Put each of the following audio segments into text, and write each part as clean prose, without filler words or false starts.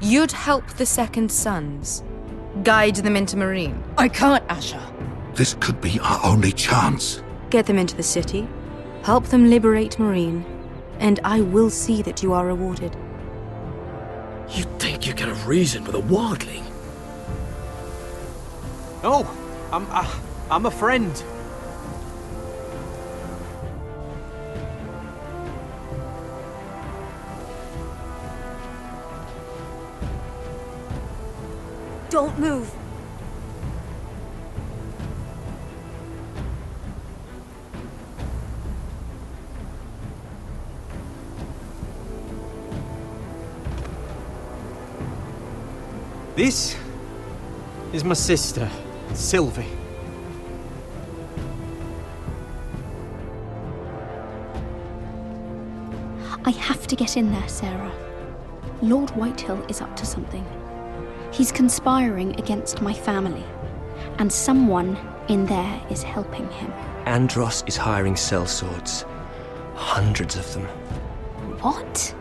You'd help the Second Sons. Guide them into Meereen. I can't, Asher. This could be our only chance. Get them into the city. Help them liberate Meereen. And I will see that you are rewarded. You think you can have reason with a wildling? Oh, I'm a friend. Don't move. This is my sister, Sylvie. I have to get in there, Sarah. Lord Whitehill is up to something. He's conspiring against my family, and someone in there is helping him. Andros is hiring sellswords. Hundreds of them. What?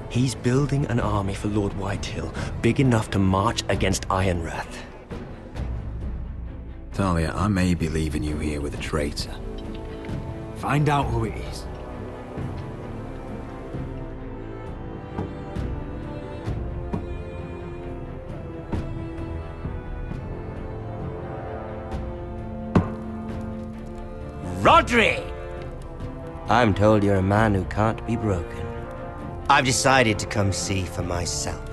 He's building an army for Lord Whitehill, big enough to march against Ironrath. Talia, I may be leaving you here with a traitor. Find out who it is. Rodri! I'm told you're a man who can't be broken. I've decided to come see for myself.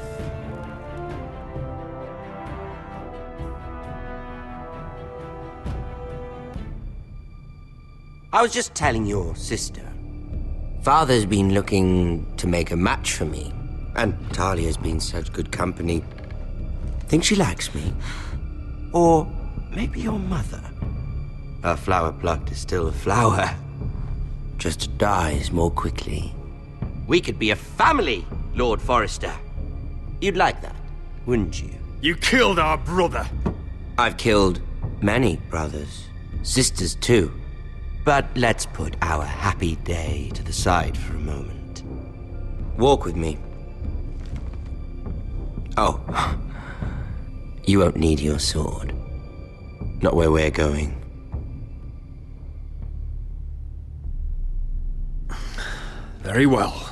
I was just telling your sister. Father's been looking to make a match for me, and Talia's been such good company. Think she likes me? Or maybe your mother? A flower plucked is still a flower. Just dies more quickly. We could be a family, Lord Forrester. You'd like that, wouldn't you? You killed our brother! I've killed many brothers, sisters too. But let's put our happy day to the side for a moment. Walk with me. Oh, you won't need your sword. Not where we're going. Very well.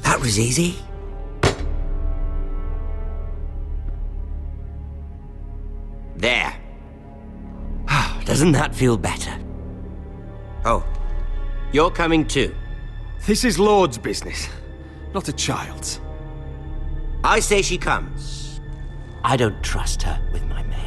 That was easy. There. Doesn't that feel better? Oh, you're coming too. This is Lord's business, not a child's. I say she comes. I don't trust her with my men.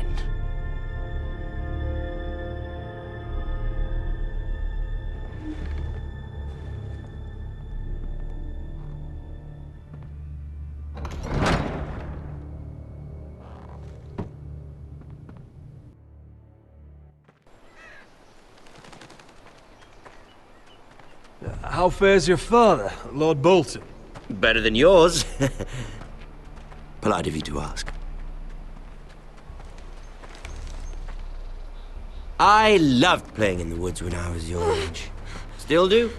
How fares your father, Lord Bolton? Better than yours. Polite of you to ask. I loved playing in the woods when I was your age. Still do.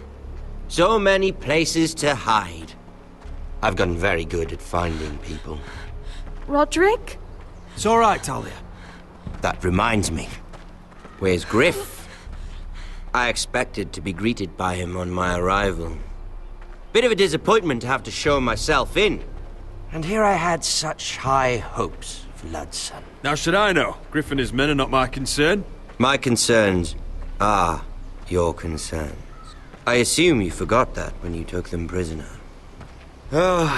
So many places to hide. I've gotten very good at finding people. Roderick? It's all right, Talia. That reminds me. Where's Griff? I expected to be greeted by him on my arrival. Bit of a disappointment to have to show myself in. And here I had such high hopes of Ludson. Now should I know? Griff and his men are not my concern. My concerns are your concerns. I assume you forgot that when you took them prisoner. Oh,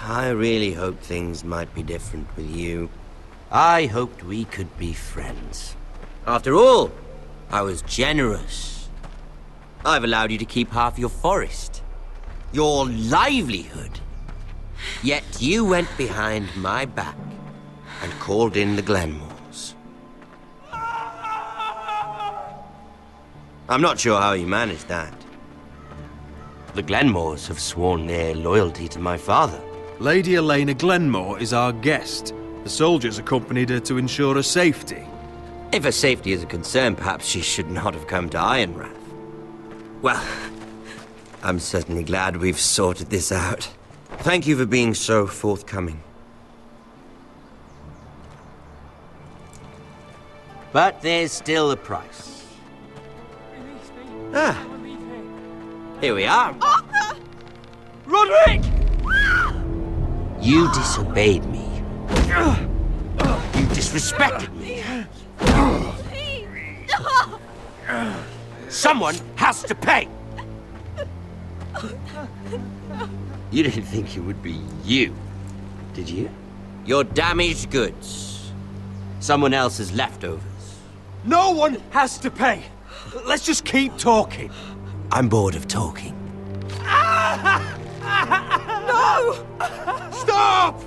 I really hoped things might be different with you. I hoped we could be friends. After all, I was generous. I've allowed you to keep half your forest. Your livelihood. Yet you went behind my back and called in the Glenmores. I'm not sure how you managed that. The Glenmores have sworn their loyalty to my father. Lady Elena Glenmore is our guest. The soldiers accompanied her to ensure her safety. If her safety is a concern, perhaps she should not have come to Ironrath. Well, I'm certainly glad we've sorted this out. Thank you for being so forthcoming. But there's still a price. Ah. Here we are. Arthur! Roderick! You disobeyed me. You disrespected me. Someone has to pay! You didn't think it would be you, did you? Your damaged goods. Someone else's leftovers. No one has to pay. Let's just keep talking. I'm bored of talking. No! Stop!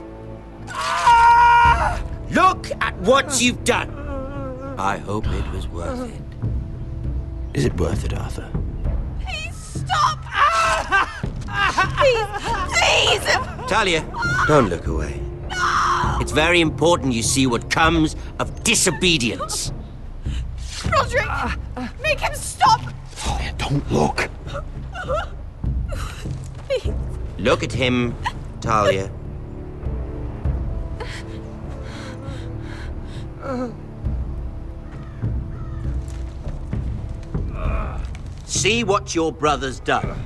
Look at what you've done! I hope it was worth it. Is it worth it, Arthur? Please stop! Please! Talia, don't look away. It's very important you see what comes of disobedience. Roderick! Make him stop! Talia, don't look. Please. Look at him, Talia. See what your brother's done.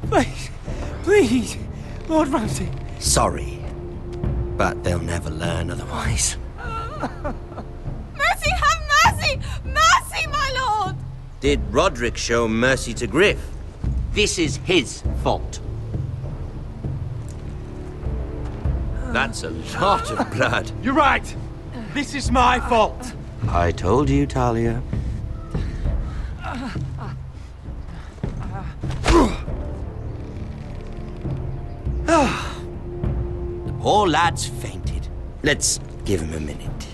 Please, please, Lord Ramsay. Sorry, but they'll never learn otherwise. Mercy, have mercy! Mercy, my lord! Did Roderick show mercy to Griff? This is his fault. That's a lot of blood. You're right. This is my fault. I told you, Talia. The poor lad's fainted. Let's give him a minute.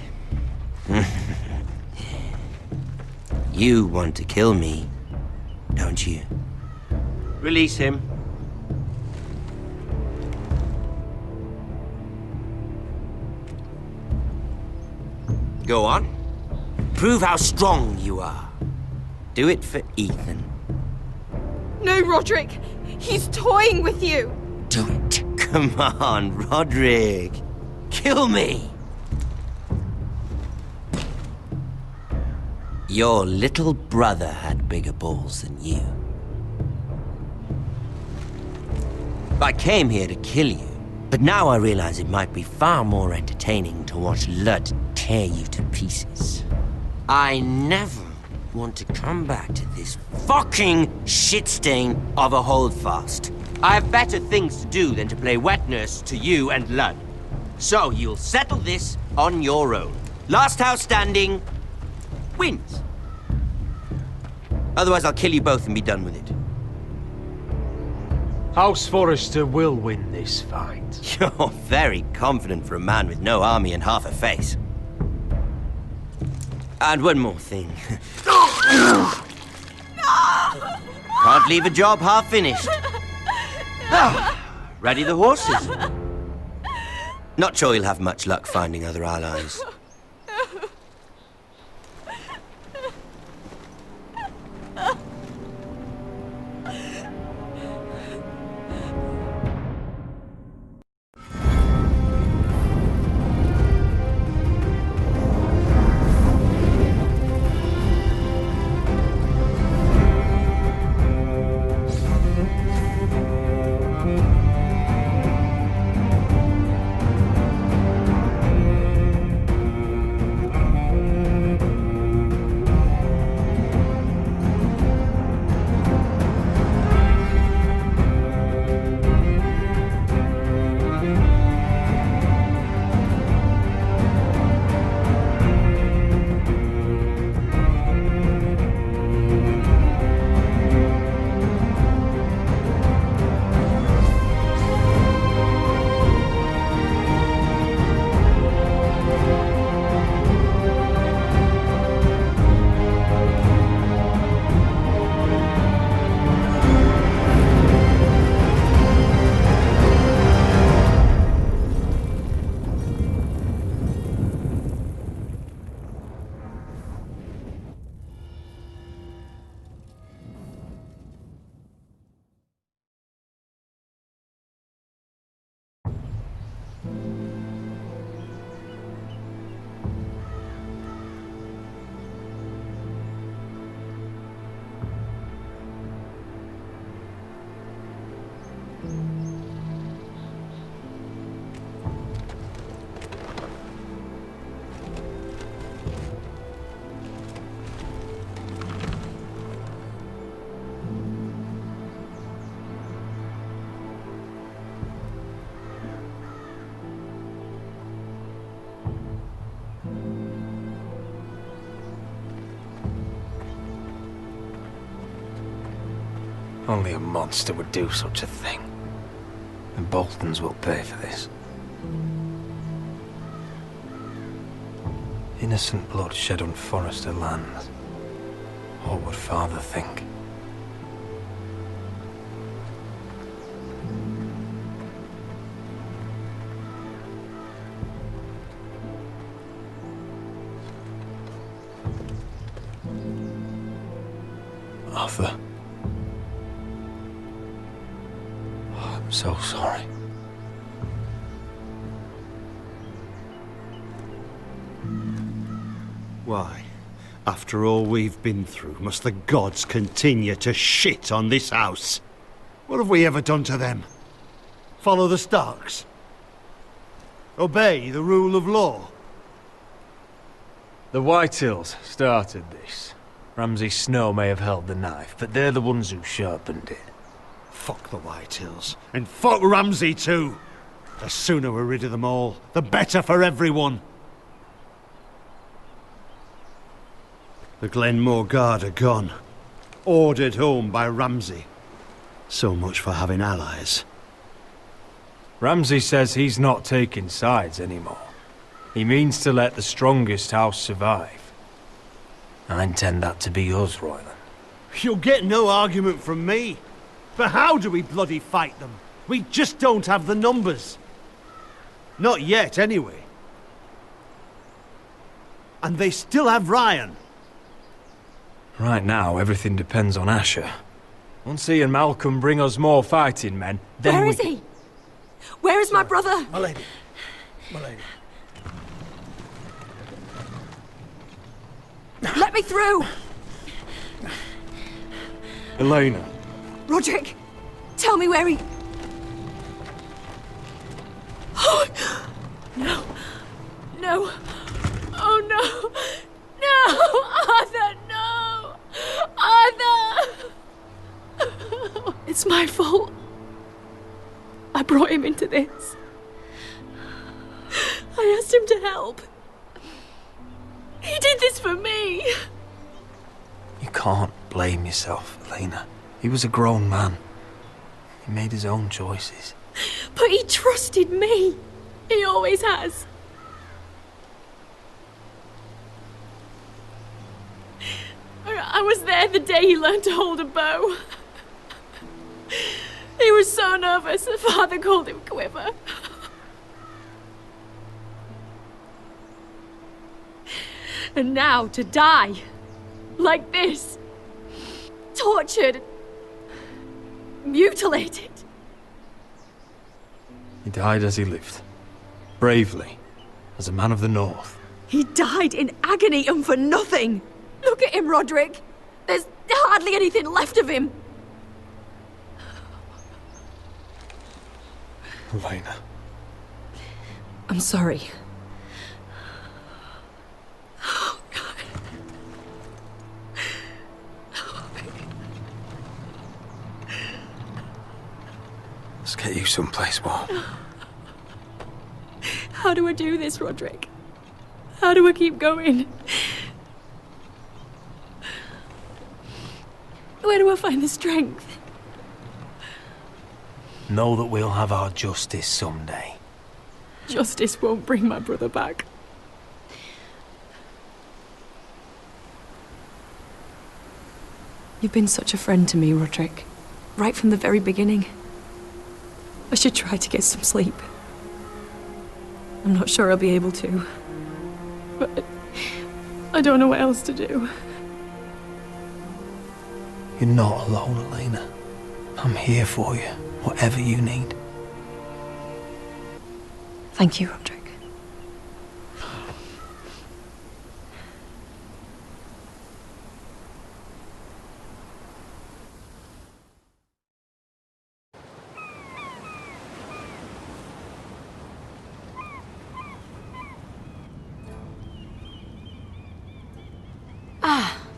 You want to kill me, don't you? Release him. Go on. Prove how strong you are. Do it for Ethan. No, Roderick! He's toying with you! Do it. Come on, Roderick. Kill me. Your little brother had bigger balls than you. I came here to kill you, but now I realize it might be far more entertaining to watch Lud tear you to pieces. I never want to come back to this fucking shit stain of a holdfast. I have better things to do than to play wet nurse to you and Lud. So you'll settle this on your own. Last house standing wins. Otherwise I'll kill you both and be done with it. House Forrester will win this fight. You're very confident for a man with no army and half a face. And one more thing. Can't leave a job half finished. Ready the horses? Not sure you'll have much luck finding other allies. Only a monster would do such a thing. The Boltons will pay for this. Innocent blood shed on Forrester lands. What would Father think? Arthur. Oh, I'm so sorry. Why, after all we've been through, must the gods continue to shit on this house? What have we ever done to them? Follow the Starks? Obey the rule of law? The Whitehills started this. Ramsay Snow may have held the knife, but they're the ones who sharpened it. Fuck the Whitehills. And fuck Ramsay too! The sooner we're rid of them all, the better for everyone. The Glenmore Guard are gone. Ordered home by Ramsay. So much for having allies. Ramsay says he's not taking sides anymore. He means to let the strongest house survive. I intend that to be us, Royland. You'll get no argument from me. But how do we bloody fight them? We just don't have the numbers. Not yet, anyway. And they still have Ryan. Right now, everything depends on Asher. Once he and Malcolm bring us more fighting men, then Where is he? Where is my brother? My lady. My lady. Let me through! Elena. Roderick, tell me where he... Oh, no. No. Oh, no. No! Arthur, no! Arthur! It's my fault. I brought him into this. I asked him to help. He did this for me. You can't blame yourself, Elena. He was a grown man. He made his own choices. But he trusted me. He always has. I was there the day he learned to hold a bow. He was so nervous, the father called him Quiver. And now to die, like this, tortured, mutilated. He died as he lived. Bravely. As a man of the North. He died in agony and for nothing. Look at him, Roderick. There's hardly anything left of him. Elena. I'm sorry. Let's get you someplace warm. How do I do this, Roderick? How do I keep going? Where do I find the strength? Know that we'll have our justice someday. Justice won't bring my brother back. You've been such a friend to me, Roderick. Right from the very beginning. I should try to get some sleep. I'm not sure I'll be able to. But I don't know what else to do. You're not alone, Elena. I'm here for you, whatever you need. Thank you, Roderick.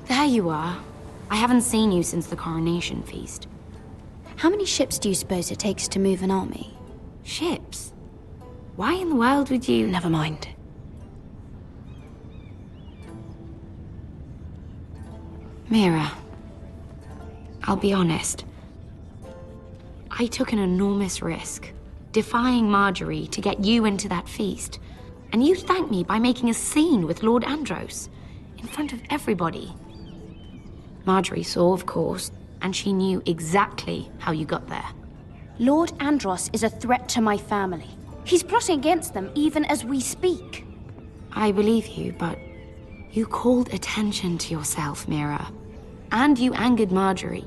There you are. I haven't seen you since the coronation feast. How many ships do you suppose it takes to move an army? Ships? Why in the world would you... Never mind. Mira, I'll be honest. I took an enormous risk, defying Marjorie to get you into that feast. And you thanked me by making a scene with Lord Andros, in front of everybody. Marjorie saw, of course, and she knew exactly how you got there. Lord Andros is a threat to my family. He's plotting against them even as we speak. I believe you, but you called attention to yourself, Mira. And you angered Marjorie.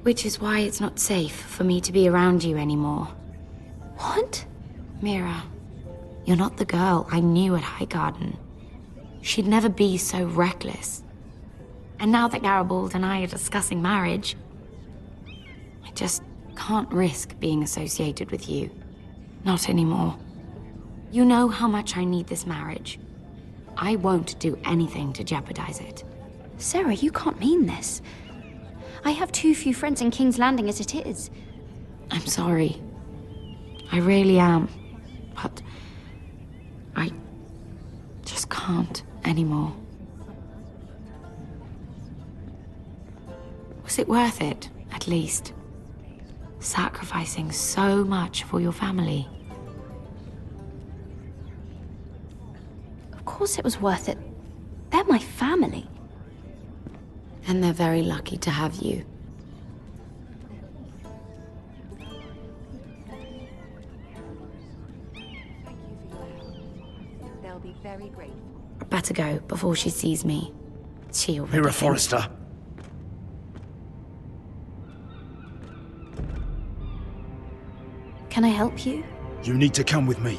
Which is why it's not safe for me to be around you anymore. What? Mira, you're not the girl I knew at Highgarden. She'd never be so reckless. And now that Garibald and I are discussing marriage, I just can't risk being associated with you. Not anymore. You know how much I need this marriage. I won't do anything to jeopardize it. Sarah, you can't mean this. I have too few friends in King's Landing as it is. I'm sorry. I really am. But I just can't anymore. Was it worth it, at least? Sacrificing so much for your family? Of course it was worth it. They're my family. And they're very lucky to have you. They'll be very grateful. Better go before she sees me. She already Mira thinks- Forrester. Can I help you? You need to come with me.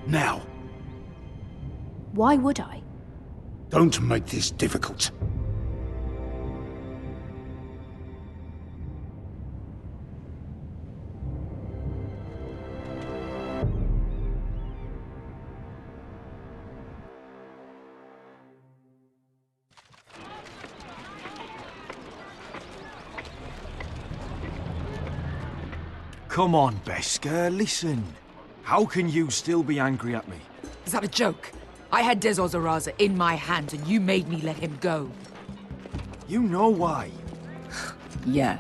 Now. Why would I? Don't make this difficult. Come on, Beskar, listen. How can you still be angry at me? Is that a joke? I had Dezor Zaraza in my hands and you made me let him go. You know why. Yeah,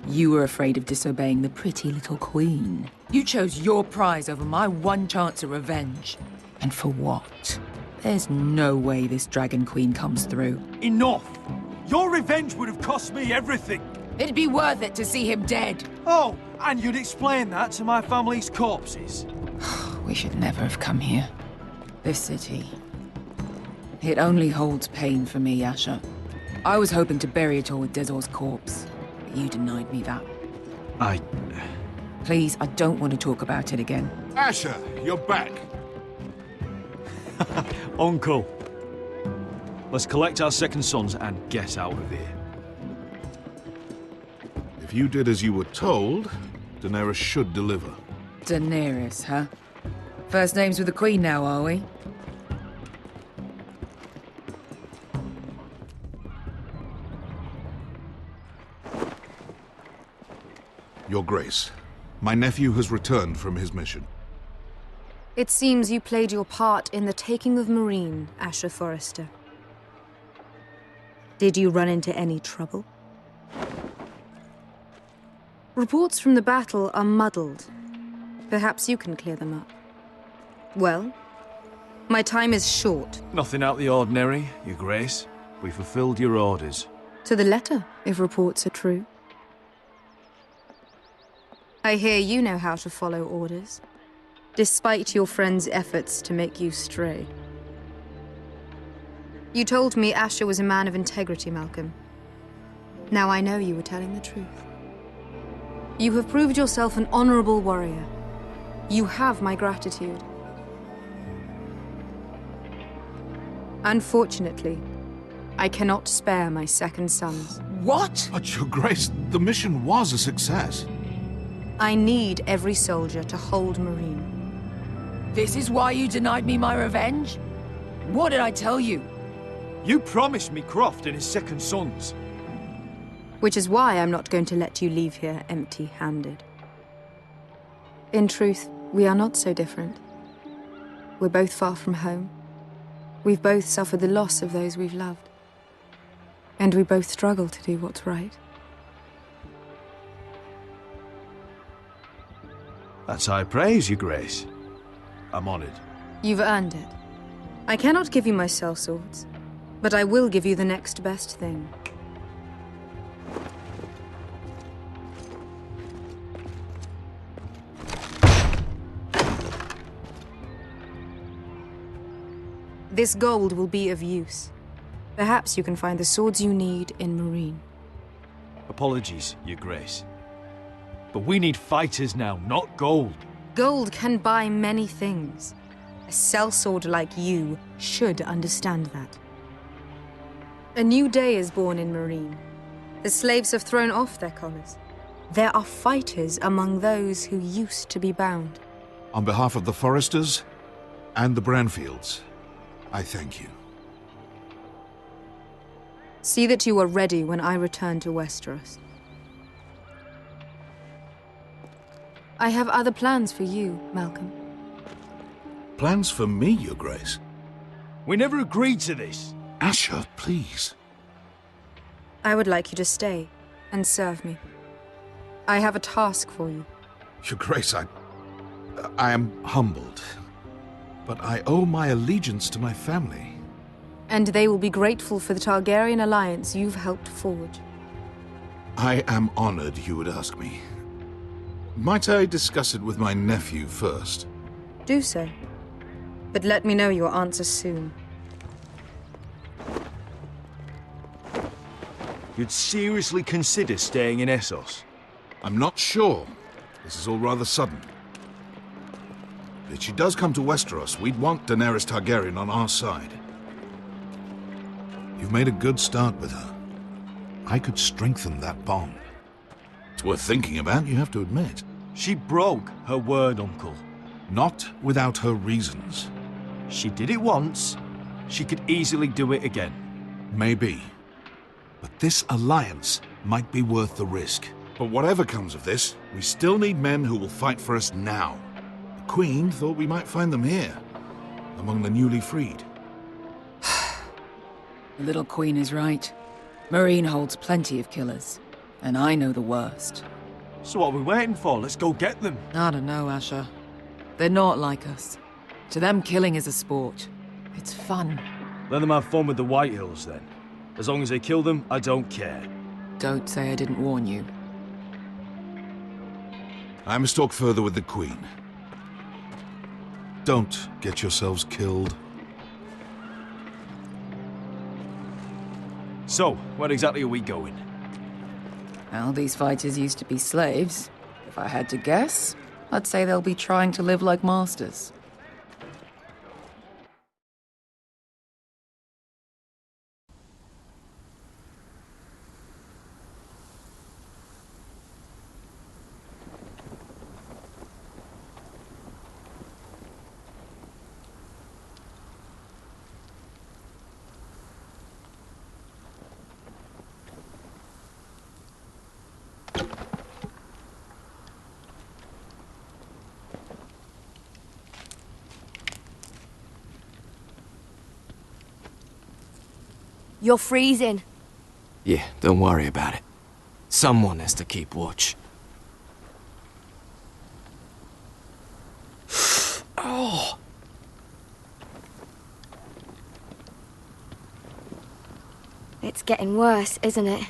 you were afraid of disobeying the pretty little queen. You chose your prize over my one chance of revenge. And for what? There's no way this Dragon Queen comes through. Enough! Your revenge would have cost me everything. It'd be worth it to see him dead. Oh, and you'd explain that to my family's corpses. We should never have come here. This city. It only holds pain for me, Asher. I was hoping to bury it all with Dezor's corpse, but you denied me that. Please, I don't want to talk about it again. Asher, you're back. Uncle. Let's collect our second sons and get out of here. If you did as you were told, Daenerys should deliver. Daenerys, huh? First names with the Queen now, are we? Your Grace, my nephew has returned from his mission. It seems you played your part in the taking of Marine, Asher Forrester. Did you run into any trouble? Reports from the battle are muddled. Perhaps you can clear them up. Well, my time is short. Nothing out the ordinary, Your Grace. We fulfilled your orders. To the letter, if reports are true. I hear you know how to follow orders, despite your friend's efforts to make you stray. You told me Asher was a man of integrity, Malcolm. Now I know you were telling the truth. You have proved yourself an honorable warrior. You have my gratitude. Unfortunately, I cannot spare my second sons. What? But, Your Grace, the mission was a success. I need every soldier to hold Marine. This is why you denied me my revenge? What did I tell you? You promised me Croft and his second sons. Which is why I'm not going to let you leave here empty-handed. In truth, we are not so different. We're both far from home. We've both suffered the loss of those we've loved. And we both struggle to do what's right. That's high praise, Your Grace. I'm honored. You've earned it. I cannot give you my sellswords, but I will give you the next best thing. This gold will be of use. Perhaps you can find the swords you need in Meereen. Apologies, Your Grace. But we need fighters now, not gold. Gold can buy many things. A sellsword like you should understand that. A new day is born in Meereen. The slaves have thrown off their collars. There are fighters among those who used to be bound. On behalf of the Foresters and the Branfields, I thank you. See that you are ready when I return to Westeros. I have other plans for you, Malcolm. Plans for me, Your Grace? We never agreed to this. Asher, please. I would like you to stay and serve me. I have a task for you. Your Grace, I am humbled. But I owe my allegiance to my family. And they will be grateful for the Targaryen alliance you've helped forge. I am honored you would ask me. Might I discuss it with my nephew first? Do so. But let me know your answer soon. You'd seriously consider staying in Essos? I'm not sure. This is all rather sudden. If she does come to Westeros, we'd want Daenerys Targaryen on our side. You've made a good start with her. I could strengthen that bond. It's worth thinking about, you have to admit. She broke her word, Uncle. Not without her reasons. She did it once. She could easily do it again. Maybe. But this alliance might be worth the risk. But whatever comes of this, we still need men who will fight for us now. The Queen thought we might find them here, among the newly freed. The little Queen is right. Meereen holds plenty of killers, and I know the worst. So what are we waiting for? Let's go get them. I don't know, Asher. They're not like us. To them, killing is a sport. It's fun. Let them have fun with the Whitehills, then. As long as they kill them, I don't care. Don't say I didn't warn you. I must talk further with the Queen. Don't get yourselves killed. So, where exactly are we going? Well, these fighters used to be slaves. If I had to guess, I'd say they'll be trying to live like masters. You're freezing. Yeah, don't worry about it. Someone has to keep watch. Oh! It's getting worse, isn't it?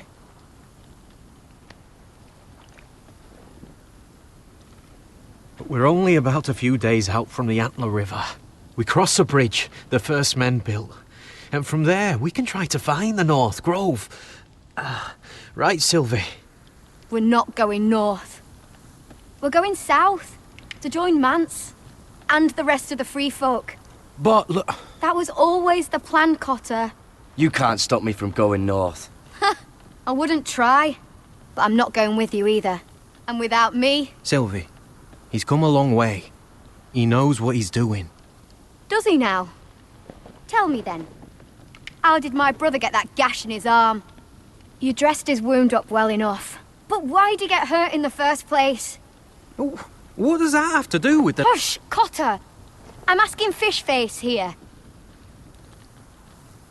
We're only about a few days out from the Antler River. We cross a bridge the first men built. And from there, we can try to find the North Grove. Right, Sylvie? We're not going north. We're going south, to join Mance, and the rest of the Free Folk. But look... That was always the plan, Cotter. You can't stop me from going north. I wouldn't try, but I'm not going with you either. And without me... Sylvie, he's come a long way. He knows what he's doing. Does he now? Tell me then. How did my brother get that gash in his arm? You dressed his wound up well enough. But why'd he get hurt in the first place? What does that have to do with the... Hush, Cotter! I'm asking Fishface here.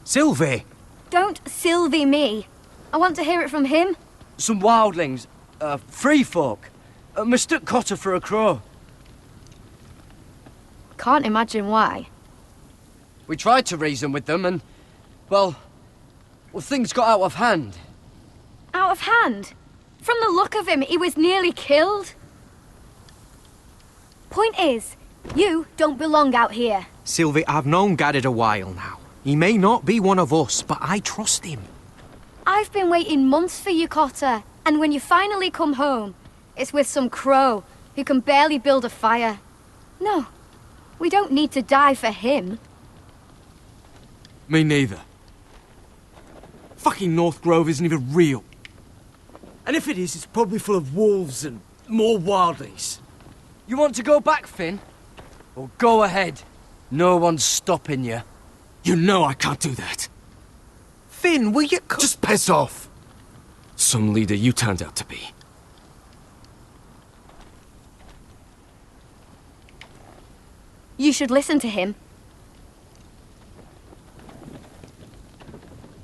Sylvie! Don't Sylvie me. I want to hear it from him. Some wildlings, free folk, mistook Cotter for a crow. Can't imagine why. We tried to reason with them and, well, things got out of hand. Out of hand? From the look of him, he was nearly killed. Point is, you don't belong out here. Sylvie, I've known Garrett a while now. He may not be one of us, but I trust him. I've been waiting months for you, Cotter. And when you finally come home, it's with some crow who can barely build a fire. No, we don't need to die for him. Me neither. Fucking North Grove isn't even real. And if it is, it's probably full of wolves and more wildlies. You want to go back, Finn? Well, go ahead. No one's stopping you. You know I can't do that. Finn, will you... Just piss off! Some leader you turned out to be. You should listen to him.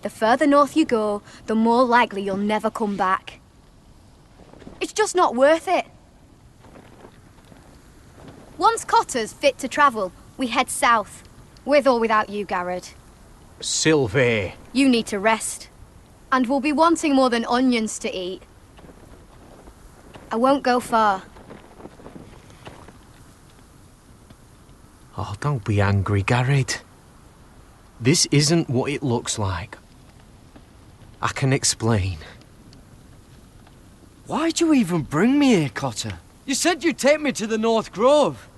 The further north you go, the more likely you'll never come back. It's just not worth it. Once Cotter's fit to travel, we head south. With or without you, Garrett. Sylvie. You need to rest. And we'll be wanting more than onions to eat. I won't go far. Oh, don't be angry, Garrett. This isn't what it looks like. I can explain. Why'd you even bring me here, Cotter? You said you'd take me to the North Grove.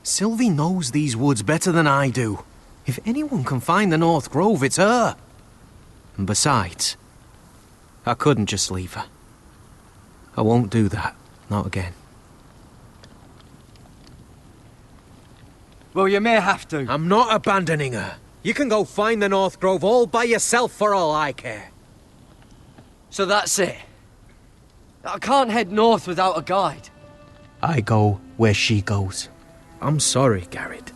Sylvie knows these woods better than I do. If anyone can find the North Grove, it's her. And besides, I couldn't just leave her. I won't do that. Not again. Well, you may have to. I'm not abandoning her. You can go find the North Grove all by yourself for all I care. So that's it. I can't head north without a guide. I go where she goes. I'm sorry, Garrett.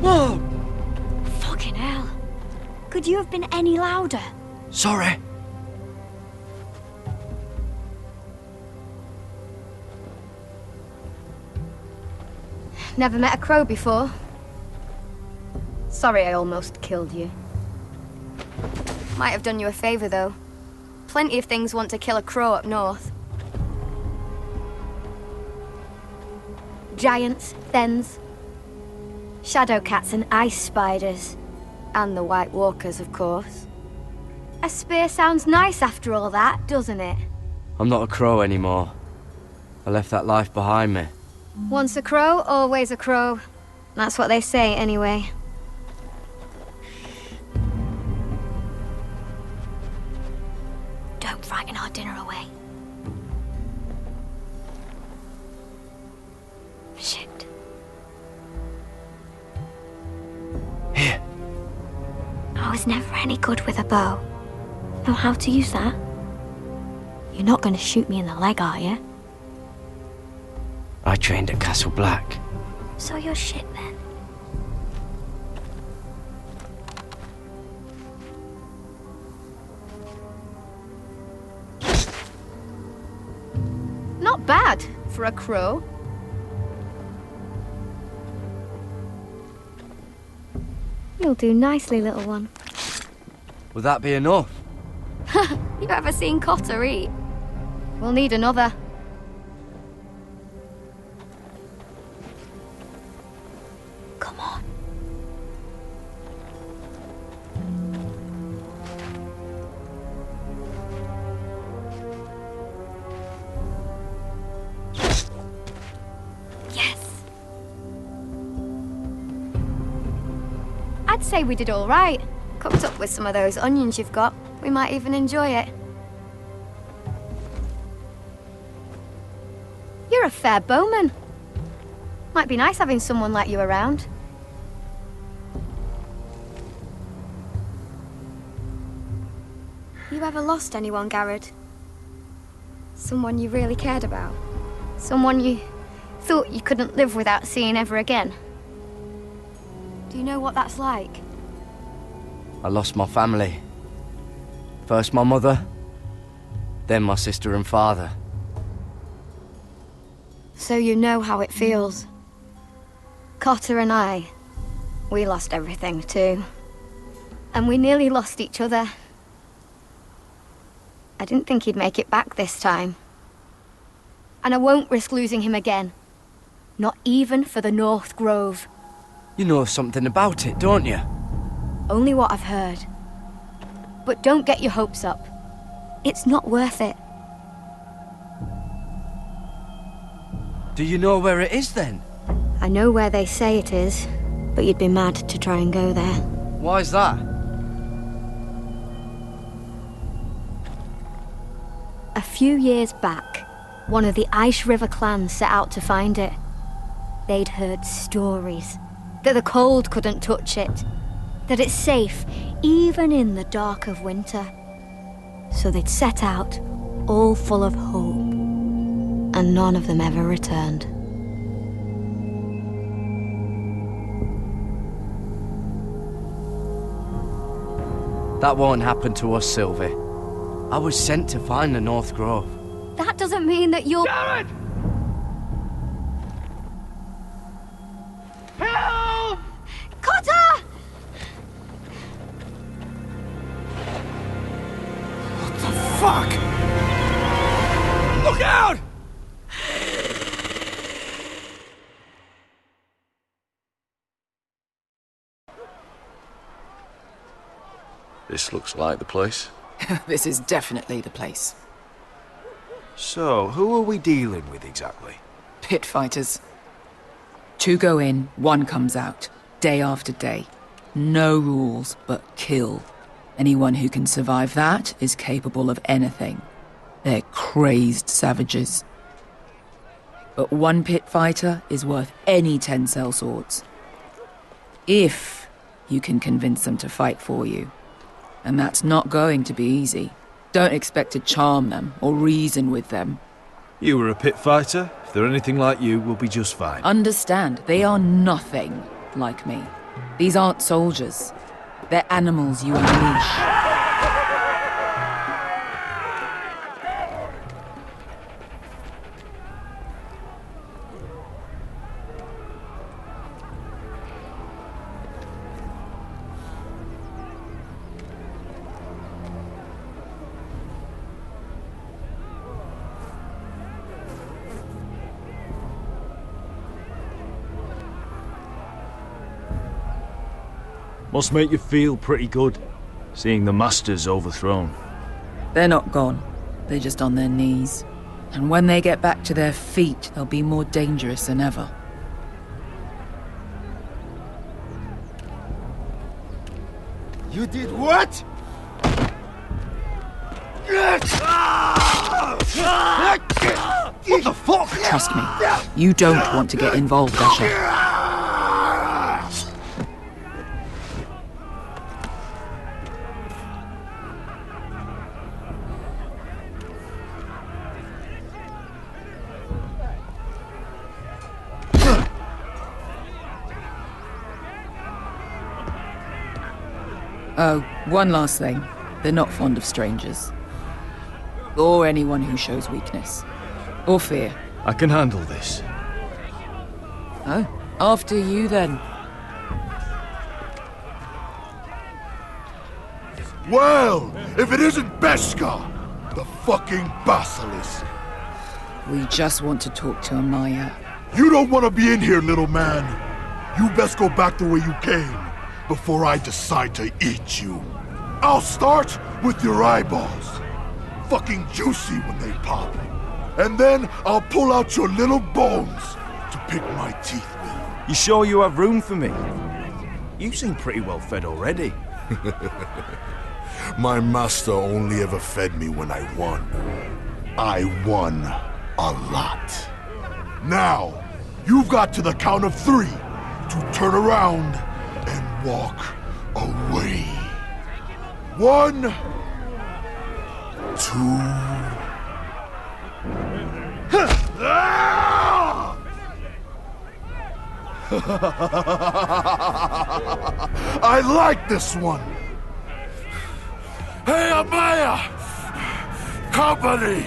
Whoa! Fucking hell. Could you have been any louder? Sorry. Never met a crow before. Sorry I almost killed you. Might have done you a favor, though. Plenty of things want to kill a crow up north. Giants, thens, shadow cats and ice spiders. And the White Walkers, of course. A spear sounds nice after all that, doesn't it? I'm not a crow anymore. I left that life behind me. Once a crow, always a crow. That's what they say, anyway. Don't frighten our dinner away. Shit. Here. I was never any good with a bow. Know how to use that? You're not going to shoot me in the leg, are you? I trained at Castle Black. So you're shit then. Not bad for a crow. You'll do nicely, little one. Would that be enough? You ever seen Cotter eat? We'll need another. Come on. Yes. I'd say we did all right. Cooked up with some of those onions you've got. We might even enjoy it. You're a fair bowman. Might be nice having someone like you around. You ever lost anyone, Garrett? Someone you really cared about? Someone you thought you couldn't live without seeing ever again? Do you know what that's like? I lost my family. First my mother, then my sister and father. So you know how it feels. Cotter and I, we lost everything too. And we nearly lost each other. I didn't think he'd make it back this time. And I won't risk losing him again. Not even for the North Grove. You know something about it, don't you? Only what I've heard. But don't get your hopes up. It's not worth it. Do you know where it is then? I know where they say it is, but you'd be mad to try and go there. Why's that? A few years back, one of the Ice River clans set out to find it. They'd heard stories that the cold couldn't touch it, that it's safe even in the dark of winter. So they'd set out, all full of hope, and none of them ever returned. That won't happen to us, Sylvie. I was sent to find the North Grove. That doesn't mean that you'll... Jared! Help! Cotter! What the fuck? Look out! This looks like the place. This is definitely the place. So, who are we dealing with exactly? Pit fighters. 2 go in, 1 comes out, day after day. No rules, but kill. Anyone who can survive that is capable of anything. They're crazed savages. But 1 pit fighter is worth any 10 sellswords. If you can convince them to fight for you. And that's not going to be easy. Don't expect to charm them or reason with them. You were a pit fighter. If they're anything like you, we'll be just fine. Understand, they are nothing like me. These aren't soldiers. They're animals you unleash. Must make you feel pretty good, seeing the Masters overthrown. They're not gone. They're just on their knees. And when they get back to their feet, they'll be more dangerous than ever. You did what? What the fuck? Trust me, you don't want to get involved, Asher. Oh, one last thing. They're not fond of strangers. Or anyone who shows weakness. Or fear. I can handle this. Oh, after you then. Well, if it isn't Beskha, the fucking basilisk. We just want to talk to Amaya. You don't want to be in here, little man. You best go back the way you came before I decide to eat you. I'll start with your eyeballs. Fucking juicy when they pop. And then I'll pull out your little bones to pick my teeth with. You sure you have room for me? You seem pretty well fed already. My master only ever fed me when I won. I won a lot. Now, you've got to the count of 3 to turn around and walk away. 1, 2, I like this one. Hey, Amaya! Company!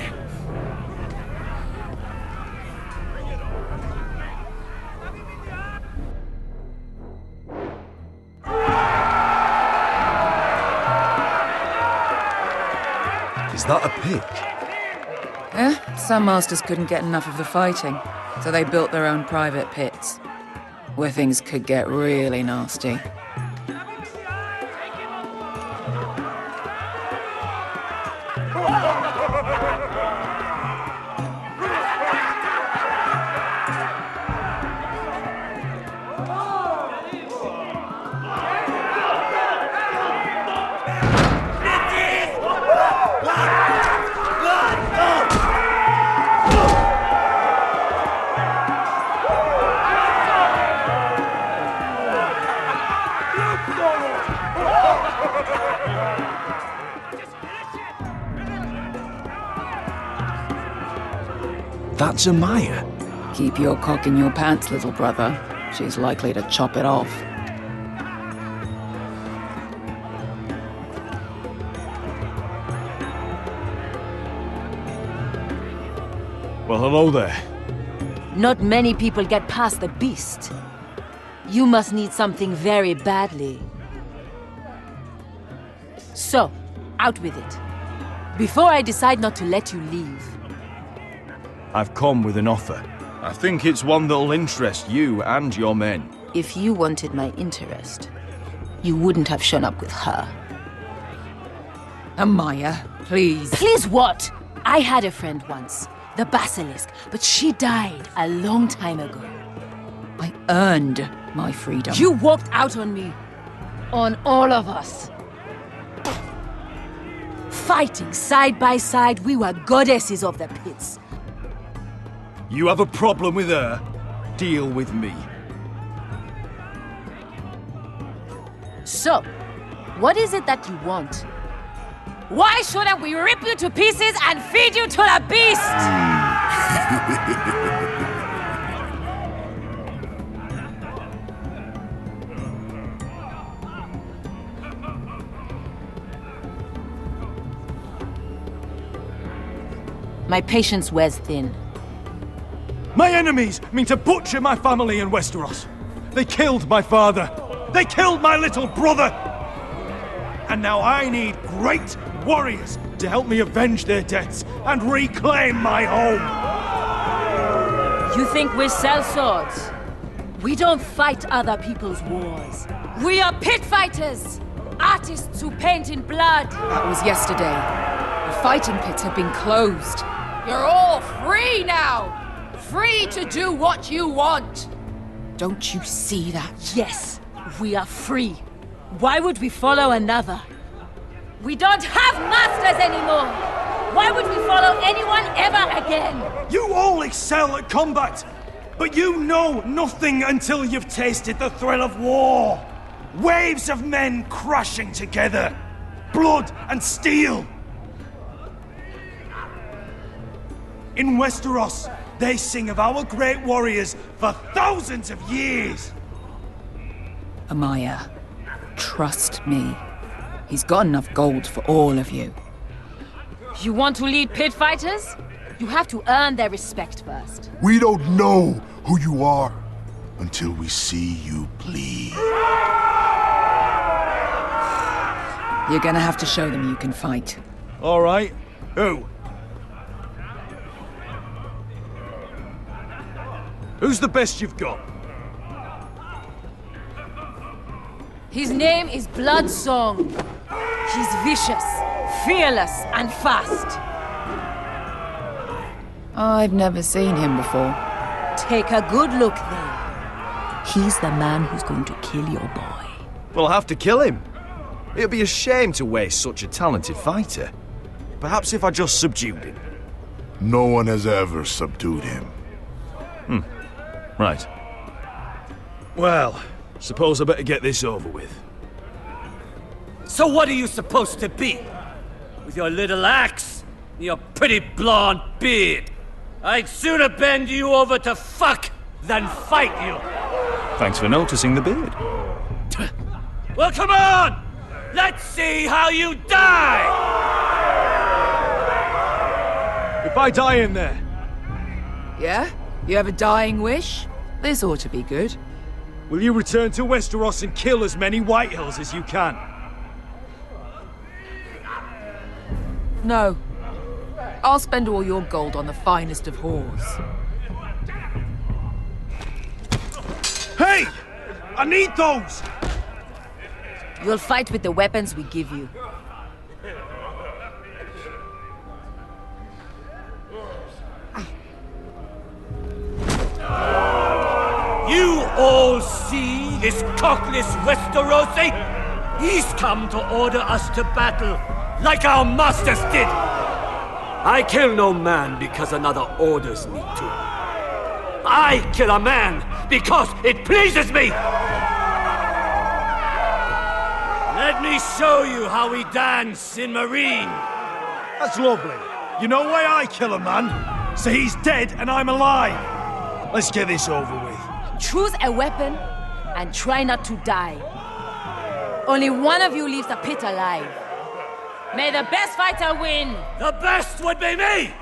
Is that a pit? Some masters couldn't get enough of the fighting, so they built their own private pits, where things could get really nasty. That's Amaya. Keep your cock in your pants, little brother. She's likely to chop it off. Well, hello there. Not many people get past the beast. You must need something very badly. So, out with it. Before I decide not to let you leave. I've come with an offer. I think it's one that'll interest you and your men. If you wanted my interest, you wouldn't have shown up with her. Amaya, please. Please what? I had a friend once, the Basilisk, but she died a long time ago. I earned my freedom. You walked out on me. On all of us. Fighting side by side, we were goddesses of the pits. You have a problem with her? Deal with me. So, what is it that you want? Why shouldn't we rip you to pieces and feed you to the beast? My patience wears thin. My enemies mean to butcher my family in Westeros. They killed my father. They killed my little brother. And now I need great warriors to help me avenge their deaths and reclaim my home. You think we sell swords? We don't fight other people's wars. We are pit fighters! Artists who paint in blood! That was yesterday. The fighting pits have been closed. You're all free now! Free to do what you want! Don't you see that? Yes, we are free. Why would we follow another? We don't have masters anymore! Why would we follow anyone ever again? You all excel at combat, but you know nothing until you've tasted the thrill of war. Waves of men crashing together. Blood and steel. In Westeros, they sing of our great warriors for thousands of years. Amaya, trust me. He's got enough gold for all of you. You want to lead pit fighters? You have to earn their respect first. We don't know who you are until we see you bleed. You're gonna have to show them you can fight. All right. Who? Who's the best you've got? His name is Bloodsong. He's vicious, fearless, and fast. I've never seen him before. Take a good look then. He's the man who's going to kill your boy. We'll have to kill him. It'd be a shame to waste such a talented fighter. Perhaps if I just subdued him. No one has ever subdued him. Right. Well, suppose I better get this over with. So what are you supposed to be? With your little axe? Your pretty blonde beard. I'd sooner bend you over to fuck than fight you. Thanks for noticing the beard. Well, come on! Let's see how you die! If I die in there... Yeah? You have a dying wish? This ought to be good. Will you return to Westeros and kill as many Whitehills as you can? No. I'll spend all your gold on the finest of whores. Hey! I need those! You'll fight with the weapons we give you. You all see this cockless Westerosi? He's come to order us to battle, like our masters did. I kill no man because another orders me to. I kill a man because it pleases me! Let me show you how we dance in Marine. That's lovely. You know why I kill a man? So he's dead and I'm alive. Let's get this over with. Choose a weapon and try not to die. Only one of you leaves the pit alive. May the best fighter win! The best would be me!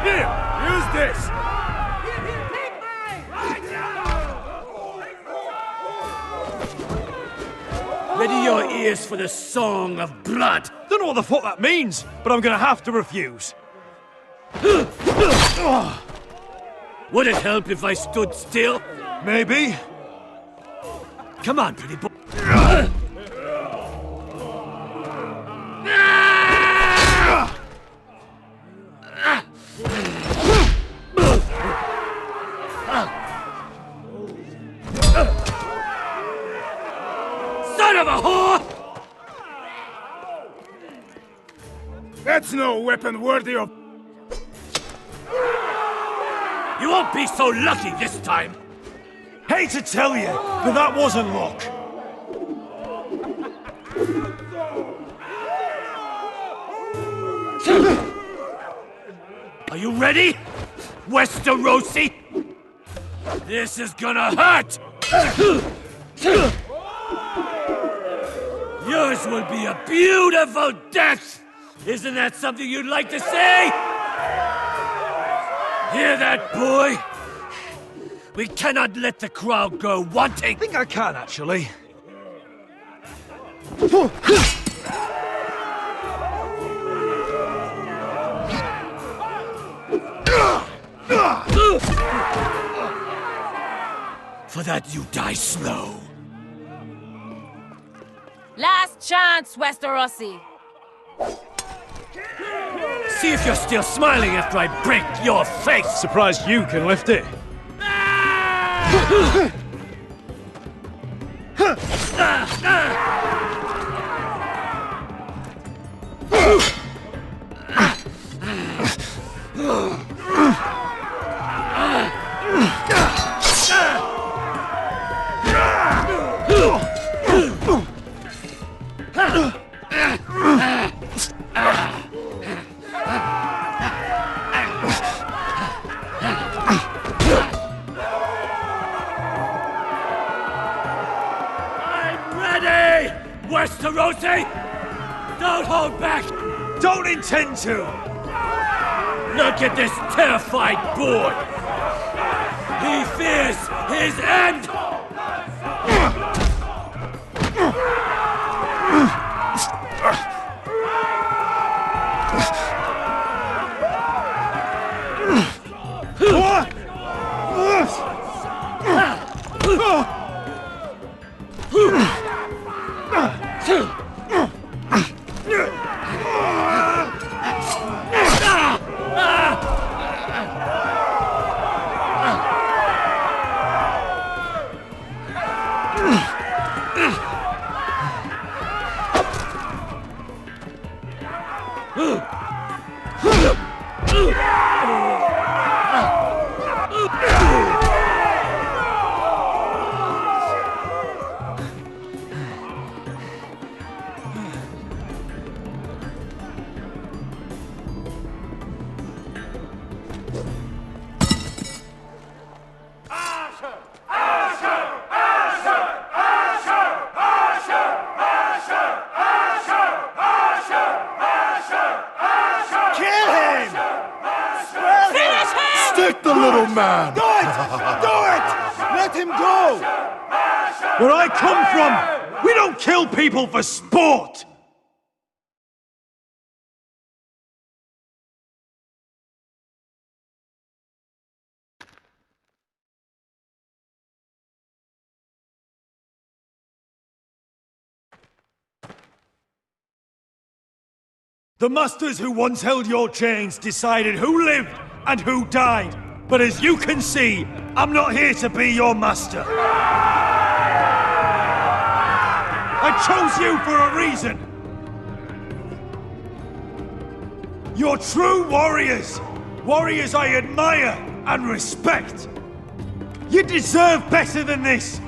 Here, use this! Ready your ears for the song of blood. Don't know what the fuck that means, but I'm gonna have to refuse. Would it help if I stood still? Maybe. Come on, pretty boy. Son of a whore! That's no weapon worthy of... You won't be so lucky this time. Hate to tell you, but that wasn't luck. Are you ready, Westerosi? This is gonna hurt! Yours will be a beautiful death! Isn't that something you'd like to say? Hear that, boy? We cannot let the crowd go wanting! I think I can, actually. For that, you die slow. Last chance, Westerosi. See if you're still smiling after I break your face! Surprised you can lift it. Westerosi! Don't hold back! Don't intend to! Look at this terrified boy! He fears his end! little man! Do it! Do it! Let him go! Where I come from, we don't kill people for sport! The masters who once held your chains decided who lived and who died. But as you can see, I'm not here to be your master. I chose you for a reason. You're true warriors. Warriors I admire and respect. You deserve better than this.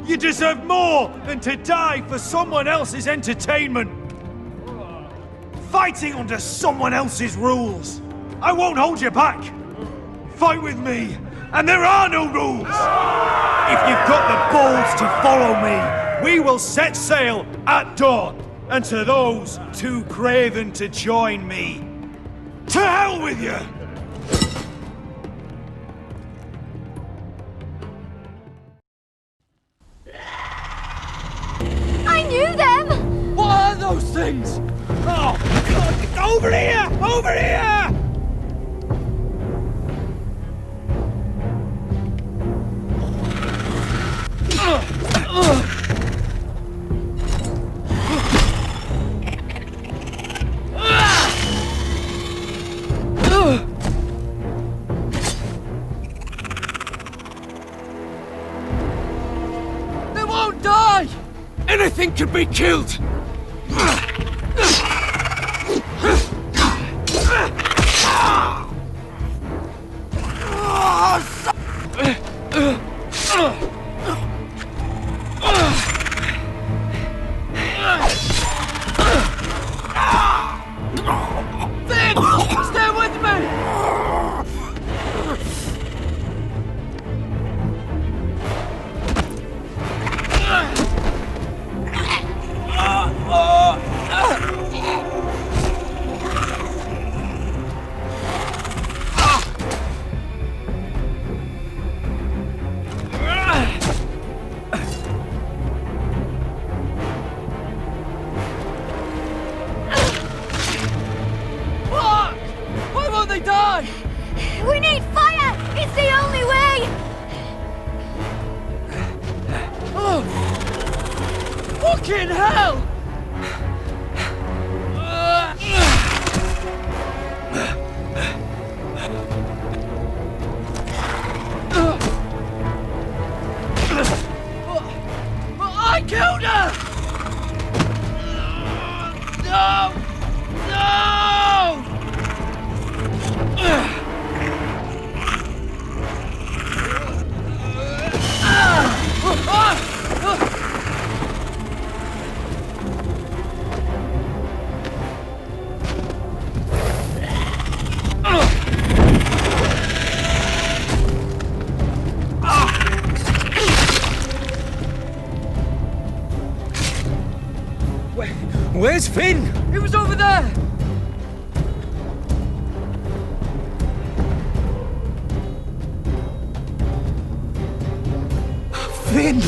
You deserve more than to die for someone else's entertainment. Fighting under someone else's rules. I won't hold you back. Fight with me, and there are no rules. If you've got the balls to follow me, we will set sail at dawn. And to those too craven to join me, to hell with you! I knew them! What are those things? Oh, God, over here! Over here! They won't die! Anything can be killed! Stay with me! Why won't they die? We need fire! It's the only way! Oh! Fucking hell! I killed her! No! No! Where's Finn? He was over there! Finn!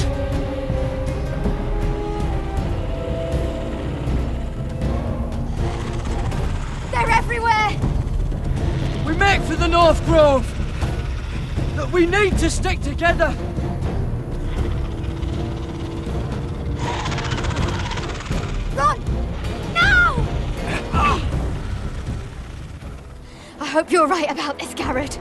They're everywhere! We make for the North Grove! But we need to stick together! Run! Now! I hope you're right about this, Garrett.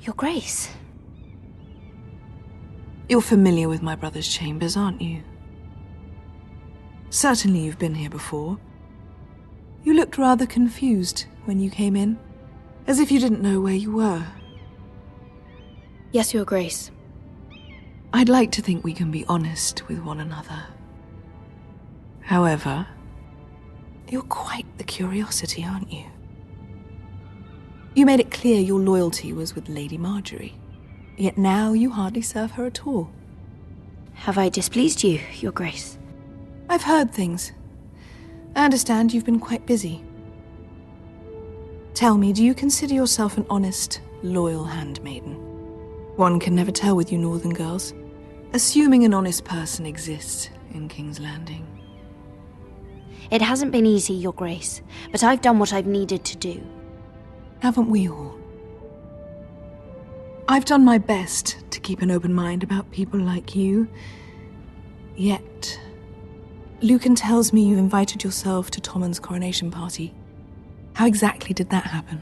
Your Grace. You're familiar with my brother's chambers, aren't you? Certainly you've been here before. You looked rather confused when you came in, as if you didn't know where you were. Yes, Your Grace. I'd like to think we can be honest with one another. However, you're quite the curiosity, aren't you? You made it clear your loyalty was with Lady Marjorie, yet now you hardly serve her at all. Have I displeased you, Your Grace? I've heard things. I understand you've been quite busy. Tell me, do you consider yourself an honest, loyal handmaiden? One can never tell with you northern girls. Assuming an honest person exists in King's Landing. It hasn't been easy, Your Grace, but I've done what I've needed to do. Haven't we all? I've done my best to keep an open mind about people like you. Yet, Lucan tells me you invited yourself to Tommen's coronation party. How exactly did that happen?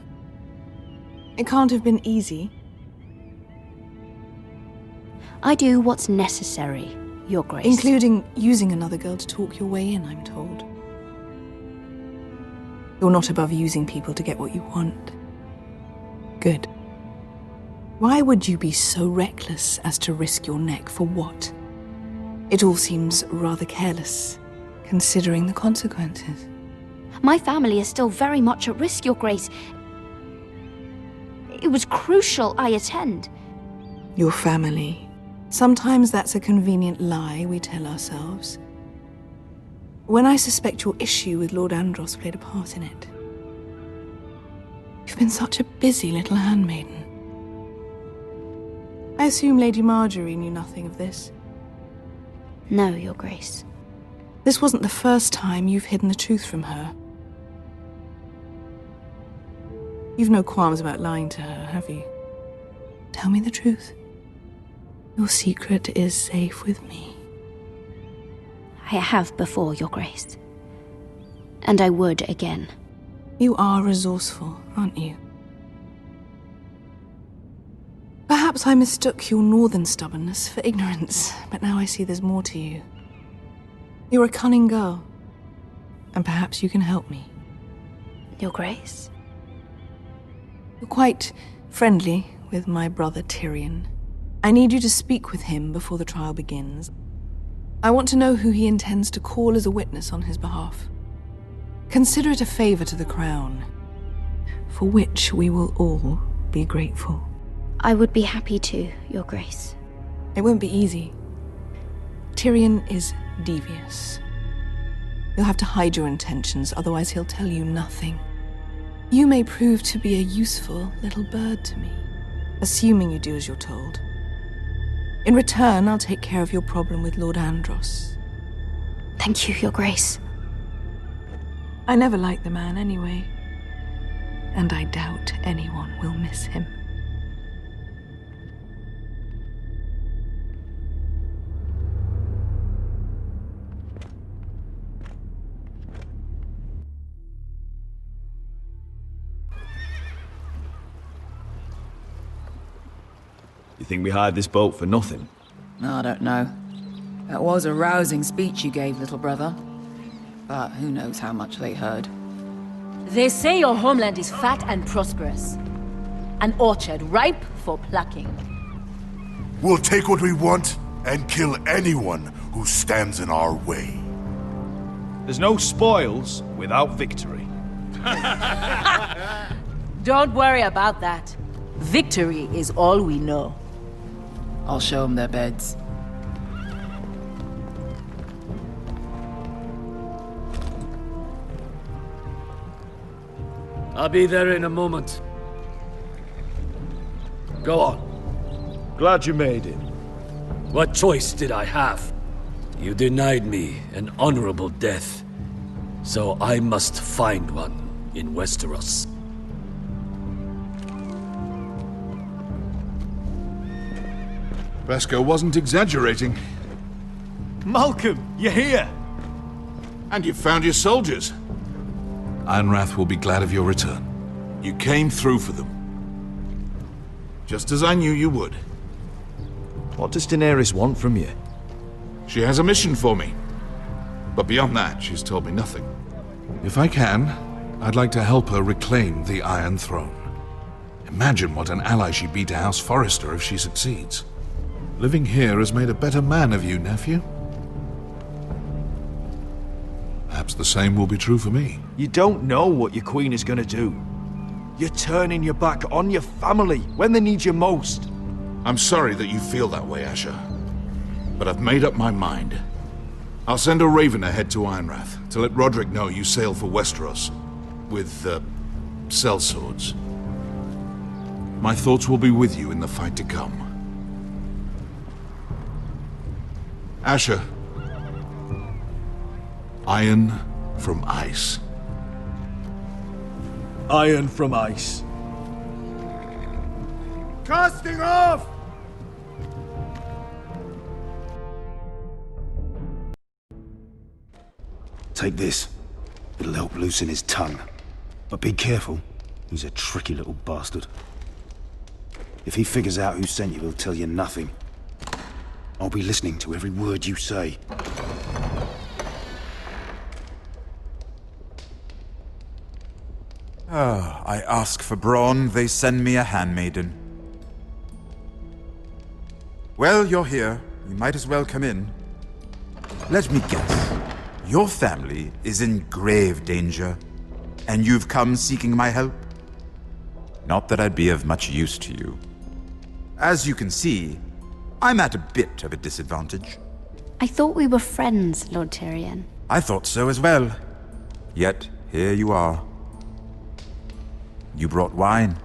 It can't have been easy. I do what's necessary, Your Grace. Including using another girl to talk your way in, I'm told. You're not above using people to get what you want. Good. Why would you be so reckless as to risk your neck for what? It all seems rather careless, considering the consequences. My family is still very much at risk, Your Grace. It was crucial I attend. Your family. Sometimes that's a convenient lie we tell ourselves. When I suspect your issue with Lord Andros played a part in it. You've been such a busy little handmaiden. I assume Lady Marjorie knew nothing of this. No, Your Grace. This wasn't the first time you've hidden the truth from her. You've no qualms about lying to her, have you? Tell me the truth. Your secret is safe with me. I have before, Your Grace. And I would again. You are resourceful, aren't you? Perhaps I mistook your northern stubbornness for ignorance, but now I see there's more to you. You're a cunning girl, and perhaps you can help me. Your Grace? You're quite friendly with my brother Tyrion. I need you to speak with him before the trial begins. I want to know who he intends to call as a witness on his behalf. Consider it a favor to the crown, for which we will all be grateful. I would be happy to, Your Grace. It won't be easy. Tyrion is devious. You'll have to hide your intentions, otherwise he'll tell you nothing. You may prove to be a useful little bird to me, assuming you do as you're told. In return, I'll take care of your problem with Lord Andros. Thank you, Your Grace. I never liked the man anyway, and I doubt anyone will miss him. You think we hired this boat for nothing? I don't know. That was a rousing speech you gave, little brother. But who knows how much they heard. They say your homeland is fat and prosperous. An orchard ripe for plucking. We'll take what we want and kill anyone who stands in our way. There's no spoils without victory. Don't worry about that. Victory is all we know. I'll show them their beds. I'll be there in a moment. Go on. Glad you made it. What choice did I have? You denied me an honorable death, so I must find one in Westeros. Bresco wasn't exaggerating. Malcolm, you're here! And you've found your soldiers. Ironrath will be glad of your return. You came through for them. Just as I knew you would. What does Daenerys want from you? She has a mission for me. But beyond that, she's told me nothing. If I can, I'd like to help her reclaim the Iron Throne. Imagine what an ally she'd be to House Forrester if she succeeds. Living here has made a better man of you, nephew. Perhaps the same will be true for me. You don't know what your queen is gonna do. You're turning your back on your family when they need you most. I'm sorry that you feel that way, Asher. But I've made up my mind. I'll send a raven ahead to Ironrath to let Roderick know you sail for Westeros with, sellswords. My thoughts will be with you in the fight to come. Asher. Iron from ice. Iron from ice. Casting off! Take this. It'll help loosen his tongue. But be careful. He's a tricky little bastard. If he figures out who sent you, he'll tell you nothing. I'll be listening to every word you say. I ask for brawn, they send me a handmaiden. Well, you're here. You might as well come in. Let me guess. Your family is in grave danger, and you've come seeking my help? Not that I'd be of much use to you. As you can see, I'm at a bit of a disadvantage. I thought we were friends, Lord Tyrion. I thought so as well. Yet, here you are. You brought wine.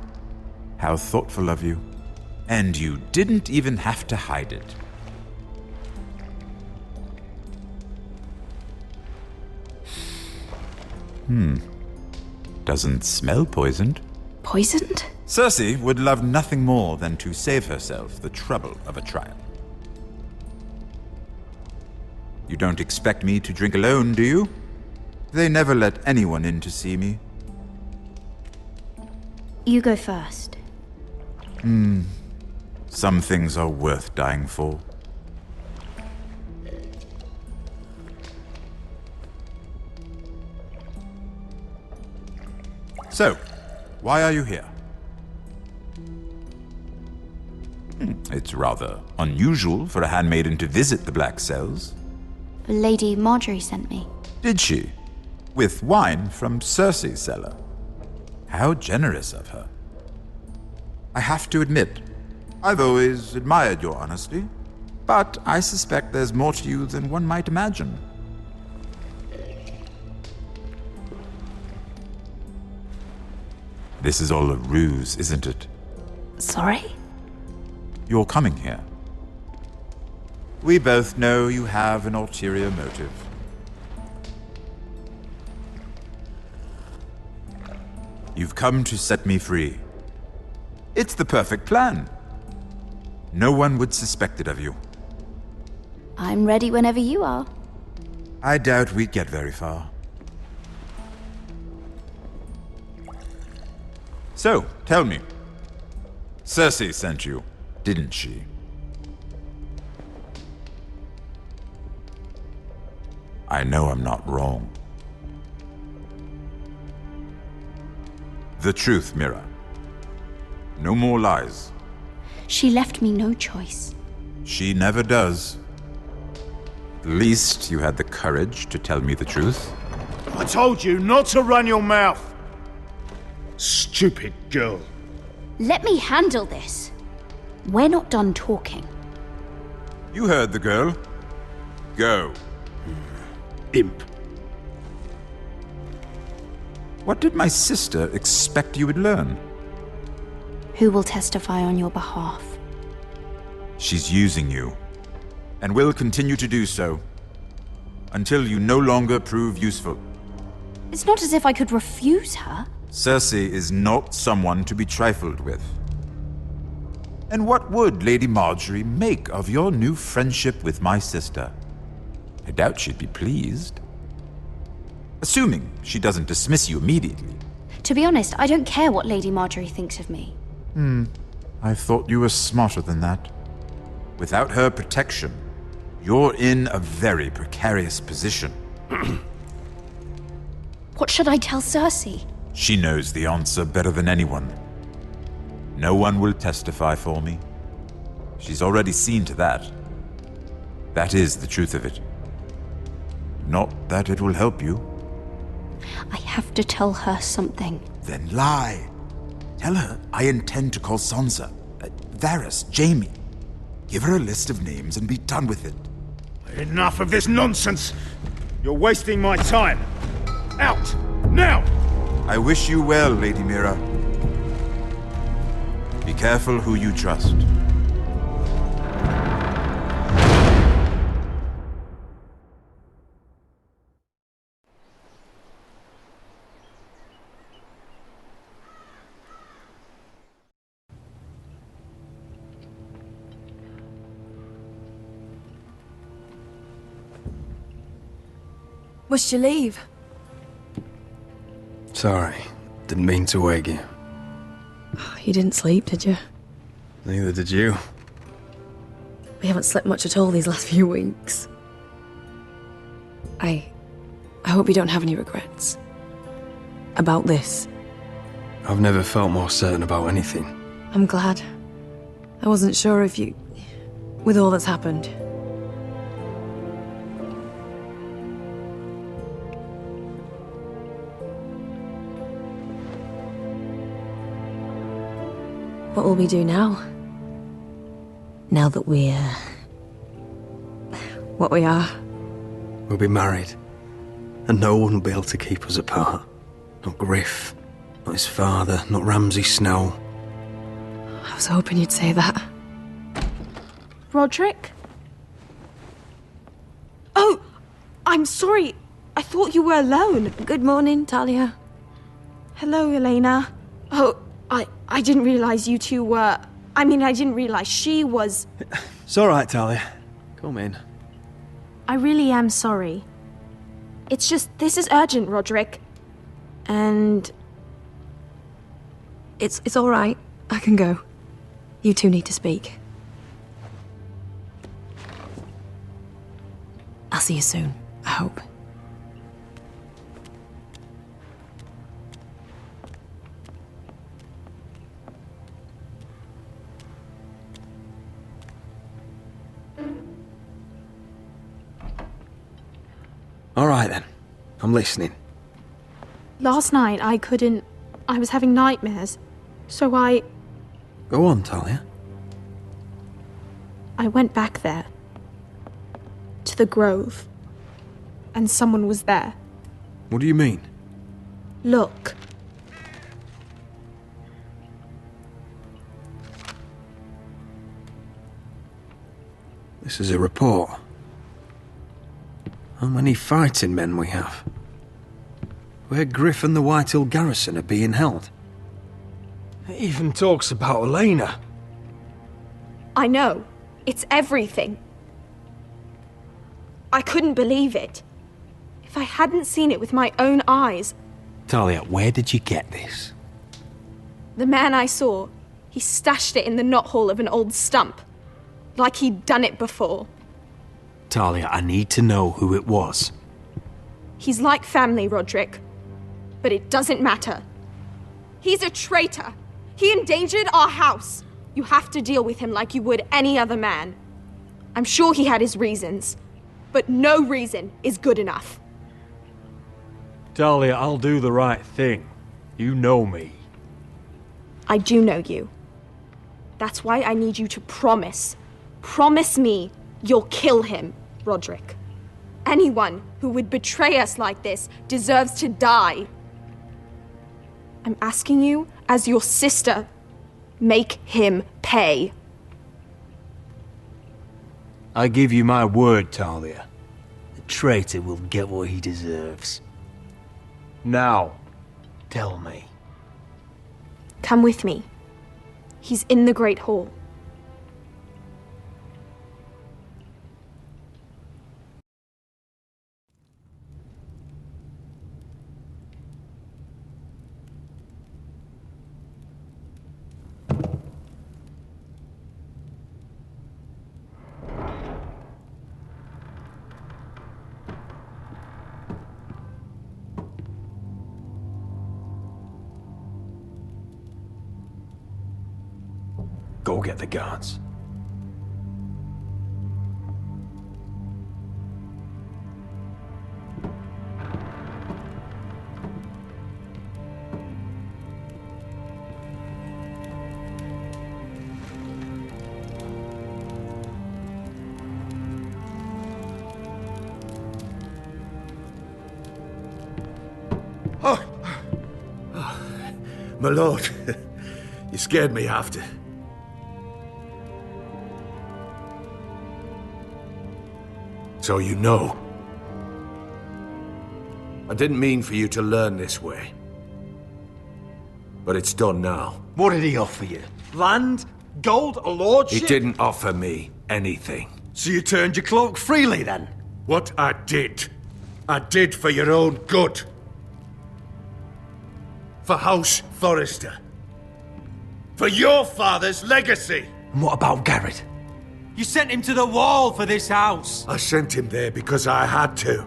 How thoughtful of you. And you didn't even have to hide it. Doesn't smell poisoned. Poisoned? Cersei would love nothing more than to save herself the trouble of a trial. You don't expect me to drink alone, do you? They never let anyone in to see me. You go first. Some things are worth dying for. So, why are you here? It's rather unusual for a handmaiden to visit the Black Cells. Lady Marjorie sent me. Did she? With wine from Cersei's cellar. How generous of her. I have to admit, I've always admired your honesty, but I suspect there's more to you than one might imagine. This is all a ruse, isn't it? Sorry? You're coming here. We both know you have an ulterior motive. You've come to set me free. It's the perfect plan. No one would suspect it of you. I'm ready whenever you are. I doubt we'd get very far. So, tell me. Cersei sent you, didn't she? I know I'm not wrong. The truth, Mira. No more lies. She left me no choice. She never does. At least you had the courage to tell me the truth. I told you not to run your mouth! Stupid girl. Let me handle this. We're not done talking. You heard the girl. Go. Imp. What did my sister expect you would learn? Who will testify on your behalf? She's using you, and will continue to do so, until you no longer prove useful. It's not as if I could refuse her. Cersei is not someone to be trifled with. And what would Lady Marjorie make of your new friendship with my sister? I doubt she'd be pleased. Assuming she doesn't dismiss you immediately. To be honest, I don't care what Lady Marjorie thinks of me. I thought you were smarter than that. Without her protection, you're in a very precarious position. What should I tell Cersei? She knows the answer better than anyone. No one will testify for me. She's already seen to that. That is the truth of it. Not that it will help you. I have to tell her something. Then lie. Tell her I intend to call Sansa, Varys, Jaime. Give her a list of names and be done with it. Enough of this nonsense! You're wasting my time! Out! Now! I wish you well, Lady Mira. Be careful who you trust. Must you leave? Sorry, didn't mean to wake you. You didn't sleep, did you? Neither did you. We haven't slept much at all these last few weeks. I hope you don't have any regrets. About this. I've never felt more certain about anything. I'm glad. I wasn't sure if you... with all that's happened. What will we do now? Now that we're... what we are. We'll be married. And no one will be able to keep us apart. Not Griff, not his father, not Ramsay Snow. I was hoping you'd say that. Roderick? Oh! I'm sorry. I thought you were alone. Good morning, Talia. Hello, Elena. Oh, I didn't realize you two were... I mean, I didn't realize she was... It's all right, Talia. Come in. I really am sorry. It's just, this is urgent, Roderick. And... It's all right. I can go. You two need to speak. I'll see you soon, I hope. All right, then. I'm listening. Last night, I was having nightmares. So I Go on, Talia. went back there. To the grove. And someone was there. What do you mean? Look. This is a report. How many fighting men we have? Where Griff and the Whitehill garrison are being held. It even talks about Elena. I know. It's everything. I couldn't believe it. If I hadn't seen it with my own eyes. Talia, where did you get this? The man I saw, he stashed it in the knothole of an old stump. Like he'd done it before. Talia, I need to know who it was. He's like family, Roderick. But it doesn't matter. He's a traitor. He endangered our house. You have to deal with him like you would any other man. I'm sure he had his reasons. But no reason is good enough. Talia, I'll do the right thing. You know me. I do know you. That's why I need you to promise. Promise me you'll kill him, Roderick. Anyone who would betray us like this deserves to die. I'm asking you, as your sister, make him pay. I give you my word, Talia. The traitor will get what he deserves. Now, tell me. Come with me. He's in the Great Hall. Go get the guards. My lord, you scared me after. So you know. I didn't mean for you to learn this way. But it's done now. What did he offer you? Land? Gold? A lordship? He didn't offer me anything. So you turned your cloak freely, then? What I did for your own good. For House Forrester. For your father's legacy. And what about Garrett? You sent him to the wall for this house. I sent him there because I had to.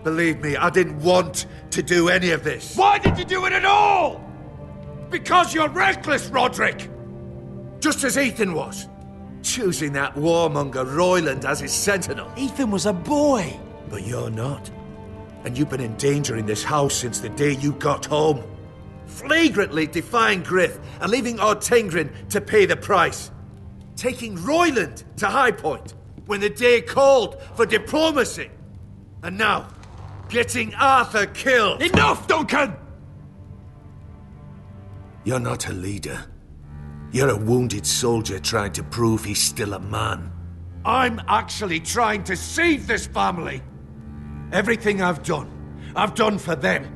Believe me, I didn't want to do any of this. Why did you do it at all? Because you're reckless, Roderick! Just as Ethan was. Choosing that warmonger Royland as his sentinel. Ethan was a boy. But you're not. And you've been in danger in this house since the day you got home. Flagrantly defying Gryff and leaving Ortengrin to pay the price. Taking Royland to High Point when the day called for diplomacy. And now, getting Arthur killed. Enough, Duncan! You're not a leader. You're a wounded soldier trying to prove he's still a man. I'm actually trying to save this family. Everything I've done for them.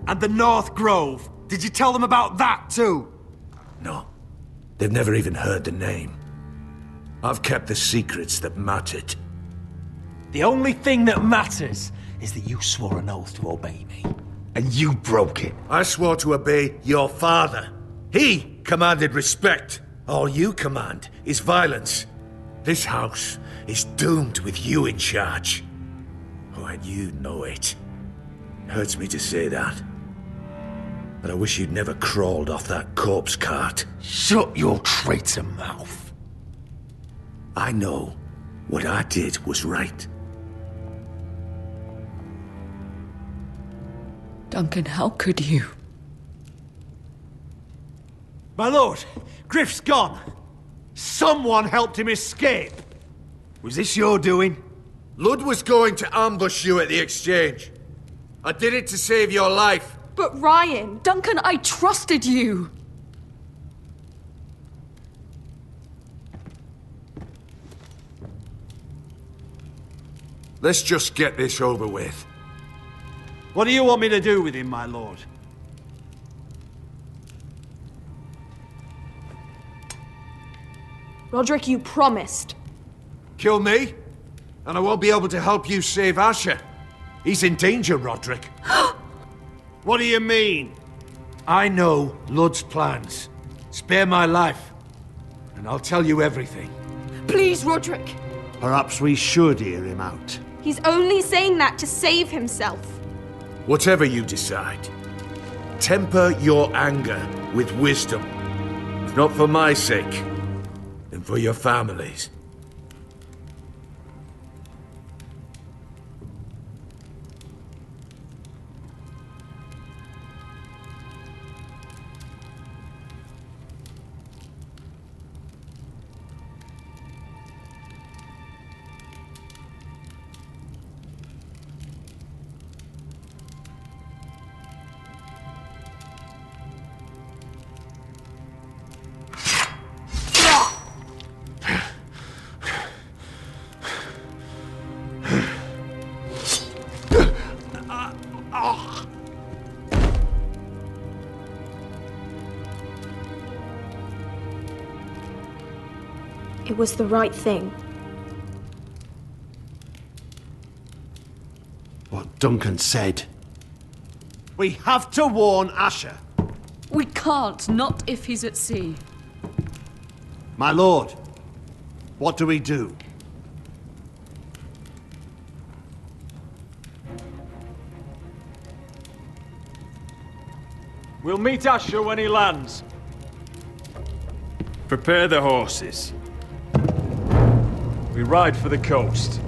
And the North Grove. Did you tell them about that too? No. They've never even heard the name. I've kept the secrets that mattered. The only thing that matters is that you swore an oath to obey me. And you broke it. I swore to obey your father. He commanded respect. All you command is violence. This house is doomed with you in charge. Oh, and you know it. Hurts me to say that. But I wish you'd never crawled off that corpse cart. Shut your traitor mouth. I know what I did was right. Duncan, how could you? My lord, Gryff's gone. Someone helped him escape. Was this your doing? Ludd was going to ambush you at the exchange. I did it to save your life. But Ryan... Duncan, I trusted you! Let's just get this over with. What do you want me to do with him, my lord? Roderick, you promised. Kill me, and I won't be able to help you save Asher. He's in danger, Roderick. What do you mean? I know Ludd's plans. Spare my life, and I'll tell you everything. Please, Roderick! Perhaps we should hear him out. He's only saying that to save himself. Whatever you decide, temper your anger with wisdom. If not for my sake, then for your families. It was the right thing. What Duncan said. We have to warn Asher. We can't, not if he's at sea. My lord, what do we do? We'll meet Asher when he lands. Prepare the horses. We ride for the coast.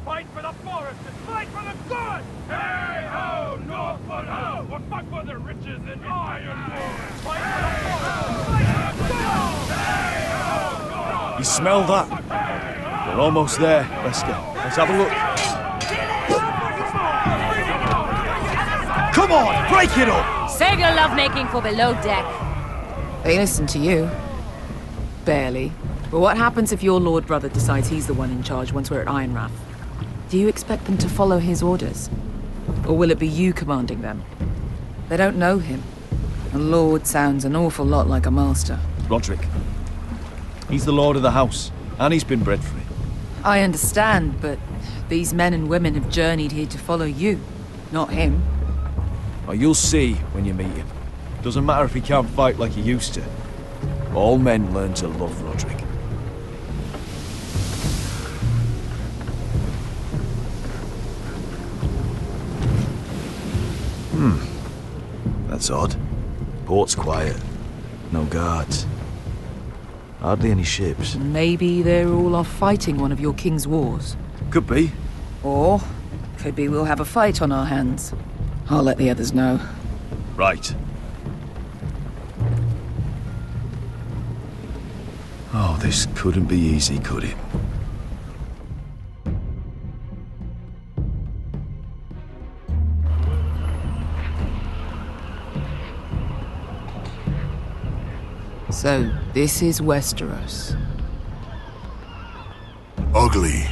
Fight for the forest and fight for the good! Hey ho, Northwood ho! We'll fight for the riches and Ironwood! Fight for the forest and fight for the good! Hey ho, Northwood! You smell that? We're almost there, Wesker. Let's have a look. Come on, break it up! Save your lovemaking for below deck. They listen to you. Barely. But what happens if your Lord Brother decides he's the one in charge once we're at Ironrath? Do you expect them to follow his orders? Or will it be you commanding them? They don't know him. A lord sounds an awful lot like a master. Roderick. He's the lord of the house, and he's been bred for it. I understand, but these men and women have journeyed here to follow you, not him. Well, you'll see when you meet him. Doesn't matter if he can't fight like he used to. All men learn to love Roderick. That's odd. Port's quiet. No guards. Hardly any ships. Maybe they're all off fighting one of your king's wars. Could be. Or, could be we'll have a fight on our hands. I'll let the others know. Right. Oh, this couldn't be easy, could it? So, this is Westeros. Ugly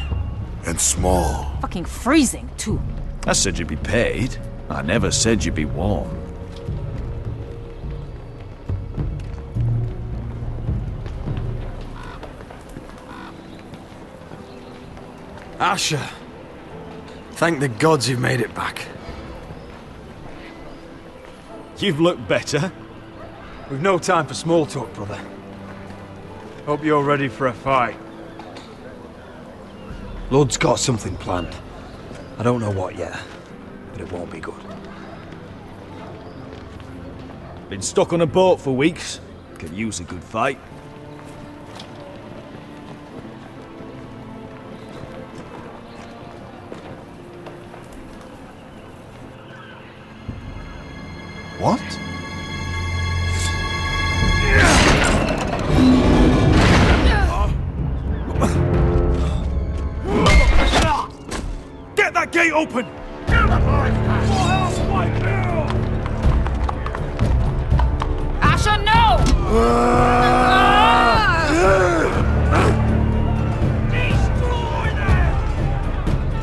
and small. Fucking freezing, too. I said you'd be paid. I never said you'd be warm. Asher. Thank the gods you've made it back. You've looked better. We've no time for small talk, brother. Hope you're ready for a fight. Lord's got something planned. I don't know what yet, but it won't be good. Been stuck on a boat for weeks. Could use a good fight. What? Get that gate open! Asher, no!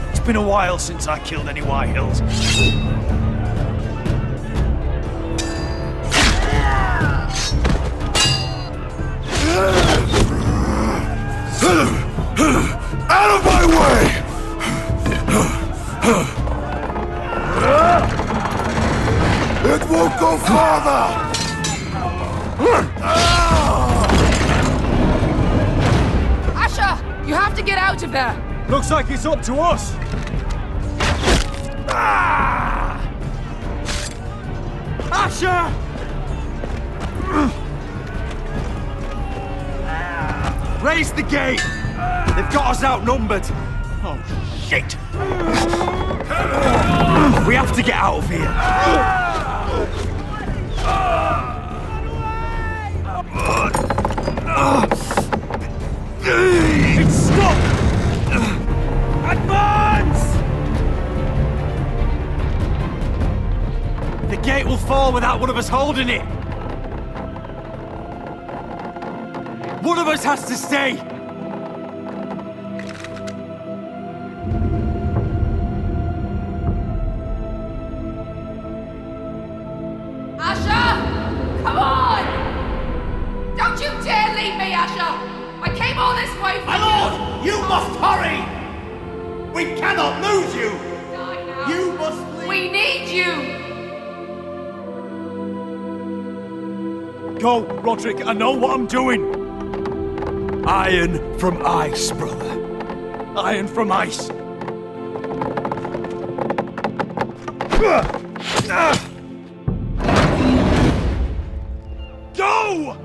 It's been a while since I killed any White Hills. Out of my way! It won't go farther! Asher, you have to get out of there! Looks like it's up to us! Asher! Raise the gate! They've got us outnumbered! Oh, shit! We have to get out of here! It's stopped! Advance! The gate will fall without one of us holding it! One of us has to stay! Asher! Come on! Don't you dare leave me, Asher! I came all this way for My lord! You must hurry! We cannot lose you! You must leave! We need you! Go, Roderick, I know what I'm doing! Iron from ice, brother. Iron from ice. Go!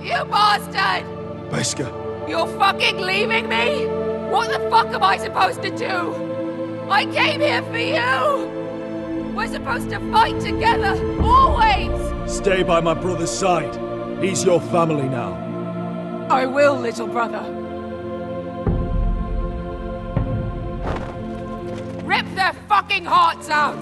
You bastard! Wesker. You're fucking leaving me? What the fuck am I supposed to do? I came here for you! We're supposed to fight together, always! Stay by my brother's side. He's your family now. I will, little brother. Rip their fucking hearts out!